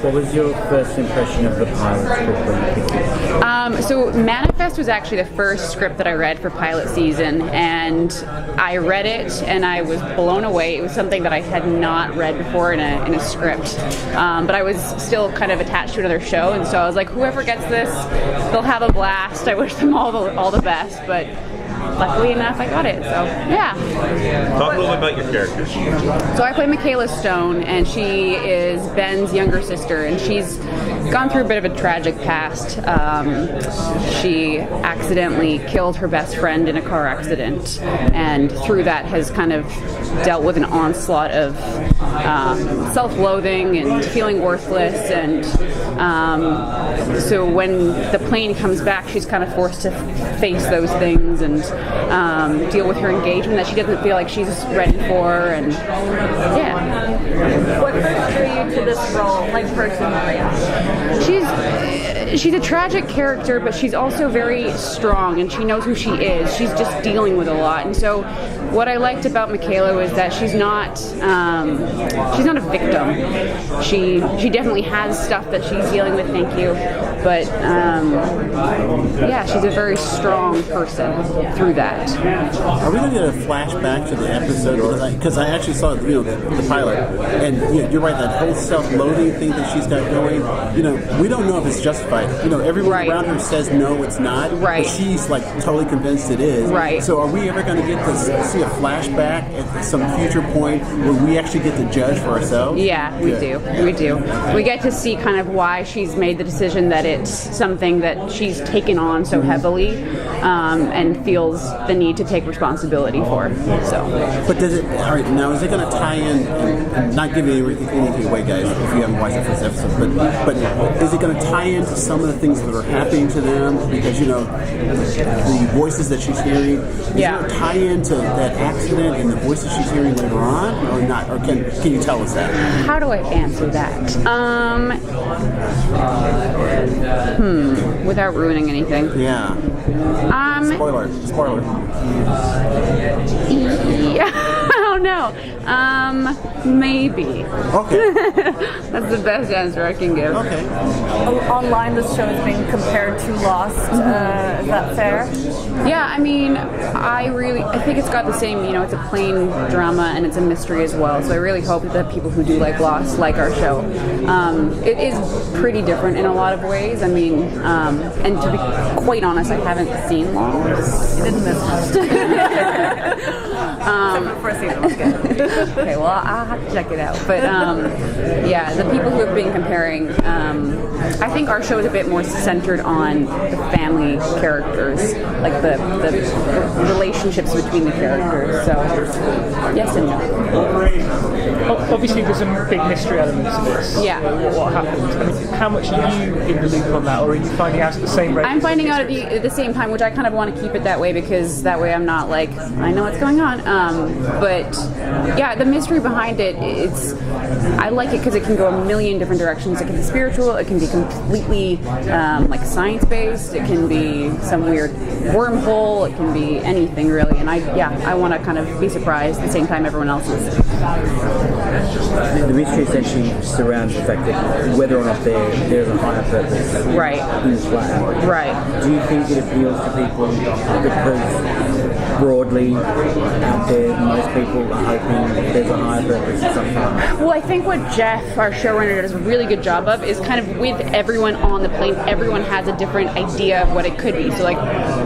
What was your first impression of the pilot script when you picked it? So Manifest was actually the first script that I read for pilot season, and I read it and I was blown away. It was something that I had not read before in a script, but I was still kind of attached to another show, and so I was like, whoever gets this, they'll have a blast. I wish them all the best, but luckily enough, I got it, so yeah. Talk a little bit about your characters. So I play Michaela Stone, and she is Ben's younger sister, and she's gone through a bit of a tragic past. She accidentally killed her best friend in a car accident, and through that has kind of dealt with an onslaught of self-loathing and feeling worthless, and so when the plane comes back, she's kind of forced to face those things and deal with her engagement that she doesn't feel like she's ready for, and yeah. What first drew you to this role, like personally? She's a tragic character, but she's also very strong, and she knows who she is. She's just dealing with a lot, and so what I liked about Michaela was that she's not a victim. She definitely has stuff that she's dealing with. Thank you, but yeah, she's a very strong person through that. Are we going to get a flashback to the episode? Because I actually saw the pilot, and you're right, that whole self-loathing thing that she's got going. We don't know if it's justified. Everyone around her says no, it's not. Right. But she's like totally convinced it is. Right. So are we ever going to get to see a flashback at some future point where we actually get to judge for ourselves? Yeah, we do. We get to see kind of why she's made the decision that it's something that she's taken on so heavily, and feels the need to take responsibility for. So. But does it? All right. Now, is it going to tie in? And not giving anything away, guys, if you haven't watched the first episode. But is it going to tie into some of the things that are happening to them? Because the voices that she's hearing. Is there a tie into that accident and the voices she's hearing later on, or not? Or can you tell us that? How do I answer that? Without ruining anything. Yeah. Spoiler. Yeah. I don't know. Maybe. Okay. That's the best answer I can give. Okay. Online, this show is being compared to Lost. Is that fair? Yeah, I mean, I think it's got the same, it's a plain drama and it's a mystery as well. So I really hope that people who do like Lost like our show. It is pretty different in a lot of ways. I mean, and to be quite honest, I haven't seen Lost. You didn't miss much. Except for the first season was good. Okay, well, I'll have to check it out. But yeah, the people who have been comparing, I think our show is a bit more centered on the family characters, like the relationships between the characters. So, yes and no. Obviously, there's some big mystery elements to this. Yeah. What happened? I mean, how much are you in the loop on that, or are you finding out at the same rate? I'm finding out at the same time, which I kind of want to keep it that way, because that way I'm not like, I know what's going on. But yeah, the mystery behind it, I like it because it can go a million different directions. It can be spiritual, it can be completely like science-based, it can be some weird wormhole, it can be anything really. And I want to kind of be surprised at the same time everyone else is. The mystery essentially surrounds the fact that whether or not there's a higher purpose in play. Right. Do you think it appeals to people because broadly out there most people are hoping there's a higher purpose in something? Well, I think what Jeff, our showrunner, does a really good job of is kind of with everyone on the plane, everyone has a different idea of what it could be. So like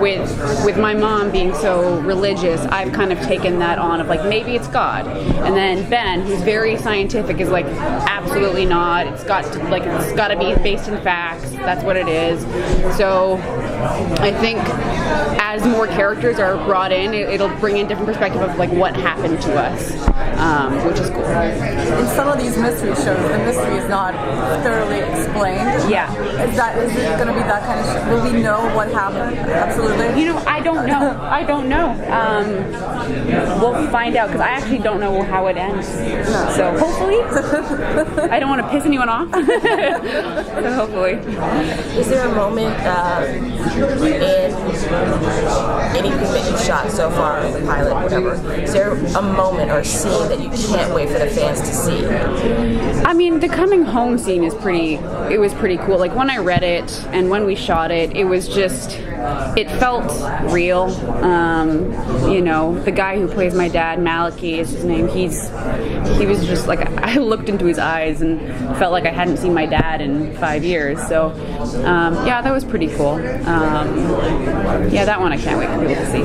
with my mom being so religious, I've kind of taken that on of like, maybe it's God. And then Ben, who's very scientific, is like, absolutely not. It's got to be based in facts. That's what it is. So I think as more characters are brought in, it'll bring in different perspective of like what happened to us, which is cool. In some of these mystery shows, the mystery is not thoroughly explained. Yeah. Is it going to be that kind of show? Will we know what happened? Absolutely. I don't know. We'll find out, because I actually don't know how it ends. So hopefully, I don't want to piss anyone off. So hopefully. Is there a moment in anything that you shot so far, the pilot, whatever, is there a moment or a scene that you can't wait for the fans to see? I mean, the coming home scene is it was pretty cool. Like when I read it and when we shot it, it was just, it felt real. You know, the guy who plays my dad, Malachi is his name, he was just like, I looked into his eyes and felt like I hadn't seen my dad in 5 years. So, yeah, that was pretty cool. Yeah, that one I can't wait for people to see.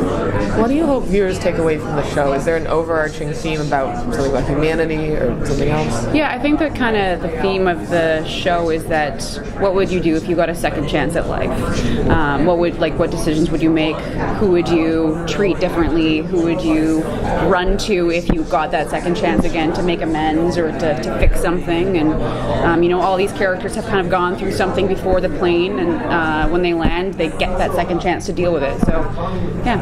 What do you hope viewers take away from the show? Is there an overarching theme about something about humanity or something else? Yeah, I think that kind of the theme of the show is that what would you do if you got a second chance at life? What decisions would you make? Who would you treat differently? Who would you run to if you got that second chance again to make amends or to fix something? And you know, all these characters have kind of gone through something before the plane, and when they land, they get that second chance to deal with it. So, yeah.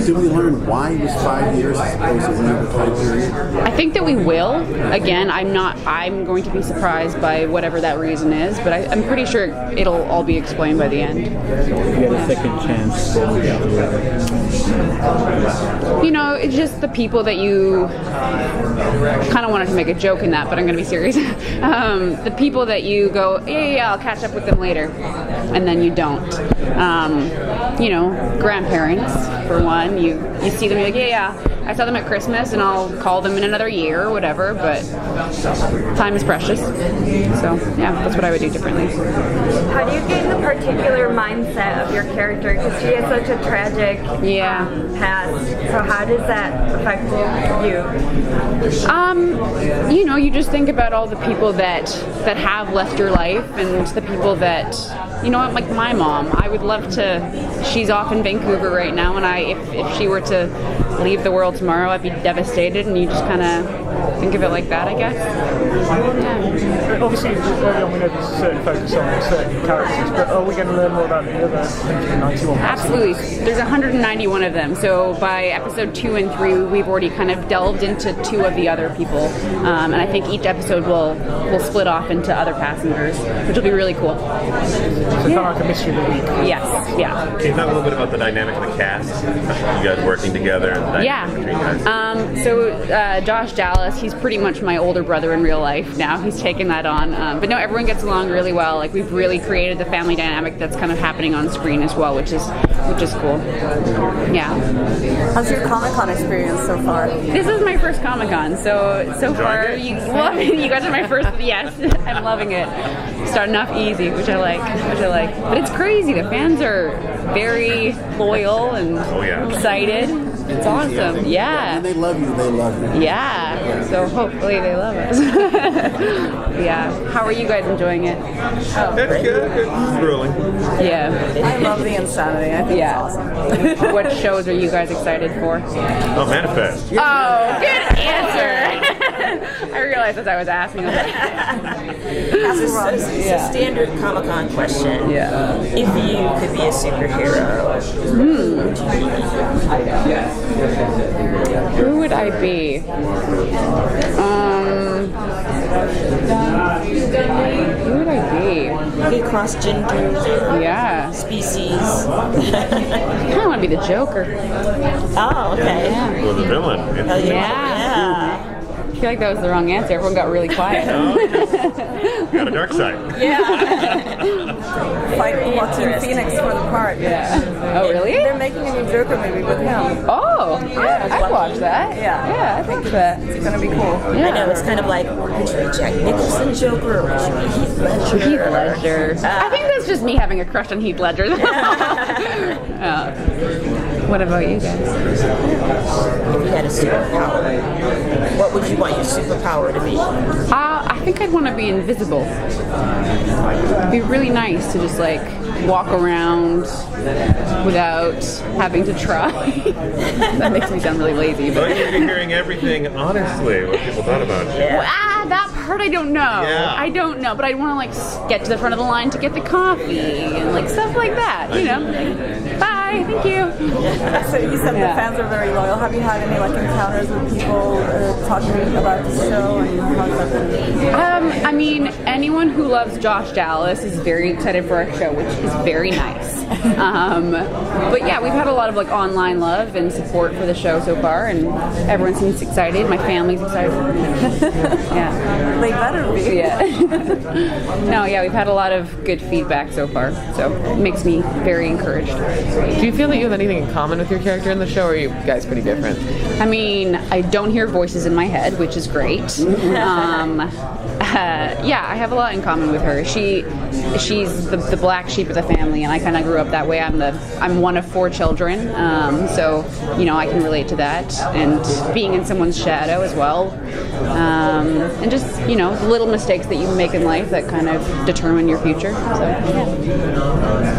Did we learn why it was 5 years as opposed to another time period? I think that we will. Again, I'm going to be surprised by whatever that reason is, but I'm pretty sure it'll all be explained by the end. If you had a second chance, what would you do? You know, it's just the people that you kind of wanted to make a joke in that, but I'm going to be serious. The people that you go, yeah, I'll catch up with them later, and then you don't. You know, grandparents, for one, you see them, you're like, yeah, I saw them at Christmas, and I'll call them in another year or whatever, but time is precious. So, yeah, that's what I would do differently. How do you gain the particular mindset of your character? Because she has such a tragic past. So how does that affect you? You know, you just think about all the people that have left your life, and the people that, you know, like my mom. I would love to. She's off in Vancouver right now, and if she were to leave the world tomorrow, I'd be devastated. And you just kind of think of it like that, I guess. Yeah. Obviously, early on we know there's a certain focus on certain characters, but are we going to learn more about the other 191? Absolutely. There's 191 of them. So by episode 2 and 3, we've already kind of delved into 2 of the other people, and I think each episode will split off into other passengers, which will be really cool. So kind of like a mystery of the week. Yes. Yeah. Can you talk a little bit about the dynamic of the cast? You guys working together? And the dynamic between you guys? So Josh Dallas, he's pretty much my older brother in real life now. He's taken that on. But no, everyone gets along really well. Like, we've really created the family dynamic that's kind of happening on screen as well, which is cool. Yeah. How's your Comic-Con experience so far? This is my first Comic-Con, so far you love it. You guys are my first. Yes, I'm loving it. Starting off easy, which I like. But it's crazy. The fans are very loyal and excited. It's awesome. Yeah. And they love you. They love you. Yeah. So hopefully they love us. Yeah. How are you guys enjoying it? That's good. It's thrilling. Yeah. I love the insanity. I think it's awesome. What shows are you guys excited for? Oh, Manifest. Oh, good answer. I realized as I was asking. It's a standard Comic-Con question. Yeah. If you could be a superhero, Who would I be? Who would I be? you could cross genders, Yeah. species. I kind of want to be the Joker. Oh, okay. Yeah. Well, the villain. Yeah. I feel like that was the wrong answer. Everyone got really quiet. Got a dark side. Fight Joaquin Phoenix for the part. Oh, really? They're making a new Joker movie with him. Oh, I'd watch that. Yeah. I'd watch that. It's gonna be cool. Yeah. I know, it's kind of like, would you be Jack Nicholson Joker or would you be Heath Ledger? Heath Ledger. I think that's just me having a crush on Heath Ledger. What about you guys? If you had a superpower, what would you want your superpower to be? I think I'd want to be invisible. It'd be really nice to just like walk around without having to try. That makes me sound really lazy. Well, But you'd be hearing everything honestly, what people thought about you. that part I don't know. Yeah. I don't know, but I'd want to like get to the front of the line to get the coffee and like stuff like that. You know. Bye. Hi, thank you. So you said the fans are very loyal. Have you had any like encounters with people talking about the show, and how's that been? I mean, anyone who loves Josh Dallas is very excited for our show, which is very nice. But yeah, we've had a lot of like online love and support for the show so far, and everyone seems excited. My family's excited. Yeah, they better be. Yeah. No, yeah, we've had a lot of good feedback so far, so it makes me very encouraged. Do you feel that you have anything in common with your character in the show, or are you guys pretty different? I mean, I don't hear voices in my head, which is great. Yeah, I have a lot in common with her. She's the black sheep of the family, and I kind of grew up that way. I'm one of 4 children, so I can relate to that, and being in someone's shadow as well, and just little mistakes that you make in life that kind of determine your future. So yeah.